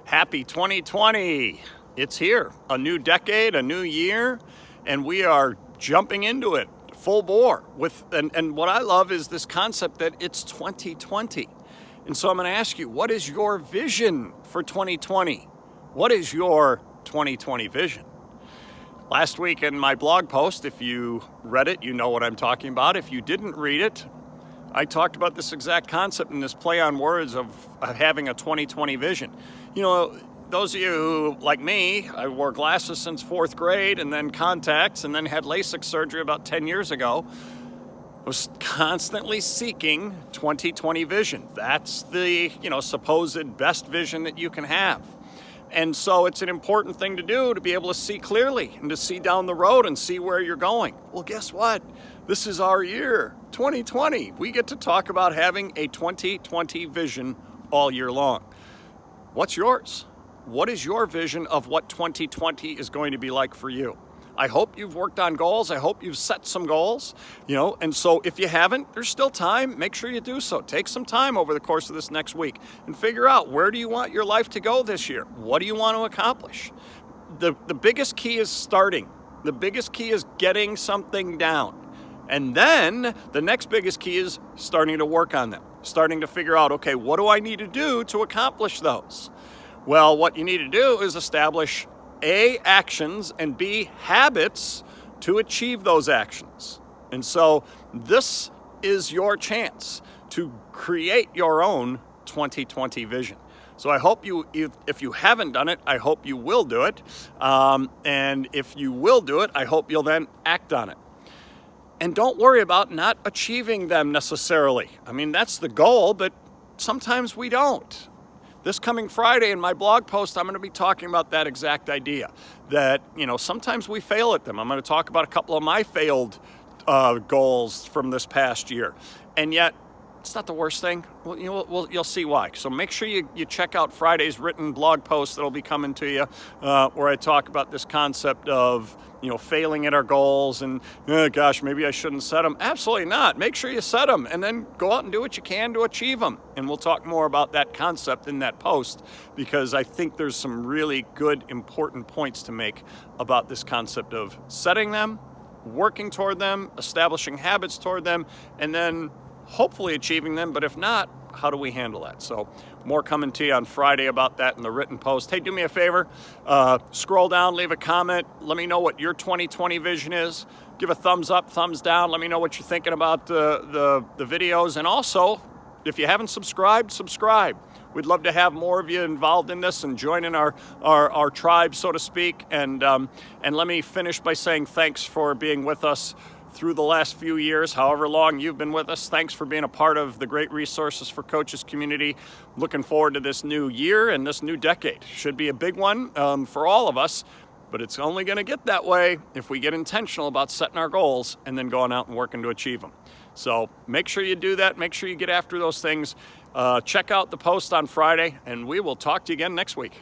Happy 2020. It's here. A new decade, a new year, and we are jumping into it full bore with and what I love is this concept that it's 2020. And so I'm going to ask you, what is your vision for 2020? What is your 2020 vision? Last week in my blog post, if you read it, you know what I'm talking about. If you didn't read it, I talked about this exact concept and this play on words of having a 2020 vision. You know, those of you who, like me, I wore glasses since 4th grade and then contacts and then had LASIK surgery about 10 years ago, was constantly seeking 2020 vision. That's the, supposed best vision that you can have. And so it's an important thing to do to be able to see clearly and to see down the road and see where you're going. Well, guess what? This is our year, 2020. We get to talk about having a 2020 vision all year long. What's yours? What is your vision of what 2020 is going to be like for you? I hope you've worked on goals. I hope you've set some goals, and so if you haven't, there's still time. Make sure you do so. Take some time over the course of this next week and figure out, where do you want your life to go this year? What do you want to accomplish? The biggest key is starting. The biggest key is getting something down. And then the next biggest key is starting to work on them, starting to figure out, okay, what do I need to do to accomplish those? Well, what you need to do is establish A, actions, and B, habits to achieve those actions. And so this is your chance to create your own 2020 vision. So I hope if you haven't done it, I hope you will do it. And if you will do it, I hope you'll then act on it. And don't worry about not achieving them necessarily. I mean, that's the goal, but sometimes we don't. This coming Friday in my blog post, I'm going to be talking about that exact idea, that, sometimes we fail at them. I'm going to talk about a couple of my failed goals from this past year. And yet, it's not the worst thing. Well, you'll see why. So make sure you check out Friday's written blog post that'll be coming to you, where I talk about this concept of, failing at our goals and, gosh, maybe I shouldn't set them. Absolutely not. Make sure you set them and then go out and do what you can to achieve them. And we'll talk more about that concept in that post, because I think there's some really good, important points to make about this concept of setting them, working toward them, establishing habits toward them, and then hopefully achieving them. But if not, how do we handle that? So more coming to you on Friday about that in the written post. Hey, do me a favor, scroll down, leave a comment. Let me know what your 2020 vision is. Give a thumbs up, thumbs down. Let me know what you're thinking about the videos. And also, if you haven't subscribed, subscribe. We'd love to have more of you involved in this and join in our tribe, so to speak. And let me finish by saying thanks for being with us through the last few years, however long you've been with us. Thanks for being a part of the Great Resources for Coaches community. Looking forward to this new year and this new decade. Should be a big one for all of us, but it's only going to get that way if we get intentional about setting our goals and then going out and working to achieve them. So make sure you do that. Make sure you get after those things. Check out the post on Friday, and we will talk to you again next week.